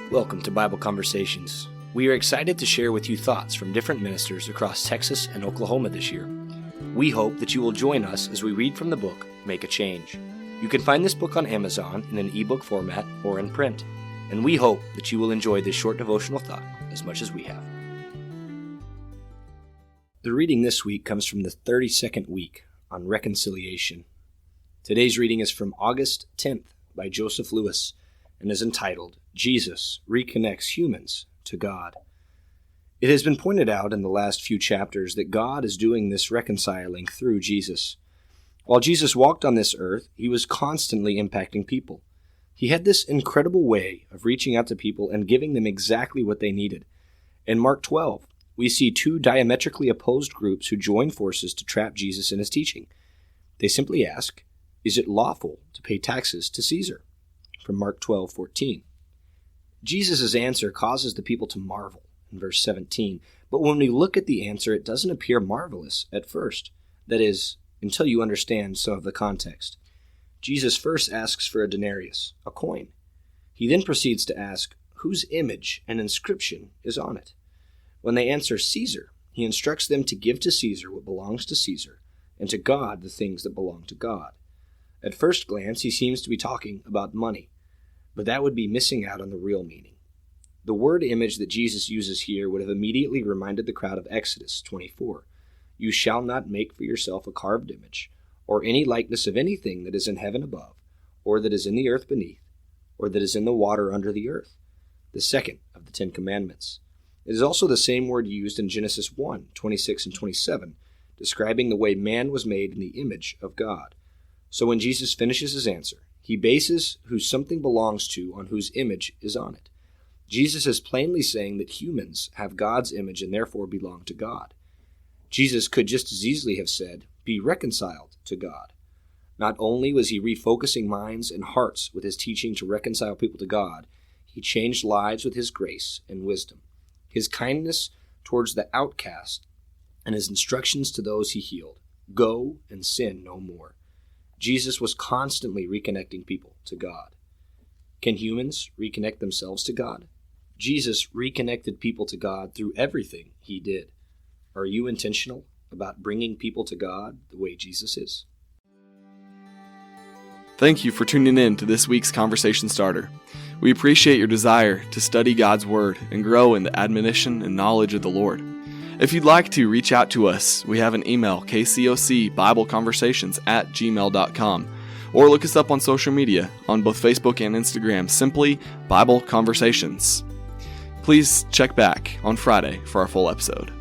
Welcome to Bible Conversations. We are excited to share with you thoughts from different ministers across Texas and Oklahoma this year. We hope that you will join us as we read from the book, Make a Change. You can find this book on Amazon in an ebook format or in print, and we hope that you will enjoy this short devotional thought as much as we have. The reading this week comes from the 32nd week on reconciliation. Today's reading is from August 10th by Joseph Lewis and is entitled, Jesus Reconnects Humans to God. It has been pointed out in the last few chapters that God is doing this reconciling through Jesus. While Jesus walked on this earth, he was constantly impacting people. He had this incredible way of reaching out to people and giving them exactly what they needed. In Mark 12, we see two diametrically opposed groups who join forces to trap Jesus in his teaching. They simply ask, "Is it lawful to pay taxes to Caesar?" From Mark 12:14. Jesus' answer causes the people to marvel in verse 17, but when we look at the answer, it doesn't appear marvelous at first. That is, until you understand some of the context. Jesus first asks for a denarius, a coin. He then proceeds to ask, whose image and inscription is on it? When they answer Caesar, he instructs them to give to Caesar what belongs to Caesar, and to God the things that belong to God. At first glance, he seems to be talking about money, but that would be missing out on the real meaning. The word image that Jesus uses here would have immediately reminded the crowd of Exodus 24. You shall not make for yourself a carved image, or any likeness of anything that is in heaven above, or that is in the earth beneath, or that is in the water under the earth. The second of the 10 Commandments. It is also the same word used in Genesis 1:26 and 27, describing the way man was made in the image of God. So when Jesus finishes his answer, he bases who something belongs to on whose image is on it. Jesus is plainly saying that humans have God's image and therefore belong to God. Jesus could just as easily have said, be reconciled to God. Not only was he refocusing minds and hearts with his teaching to reconcile people to God, he changed lives with his grace and wisdom, his kindness towards the outcast, and his instructions to those he healed. Go and sin no more. Jesus was constantly reconnecting people to God. Can humans reconnect themselves to God? Jesus reconnected people to God through everything he did. Are you intentional about bringing people to God the way Jesus is? Thank you for tuning in to this week's Conversation Starter. We appreciate your desire to study God's Word and grow in the admonition and knowledge of the Lord. If you'd like to reach out to us, we have an email, kcocbibleconversations@gmail.com, or look us up on social media on both Facebook and Instagram, simply Bible Conversations. Please check back on Friday for our full episode.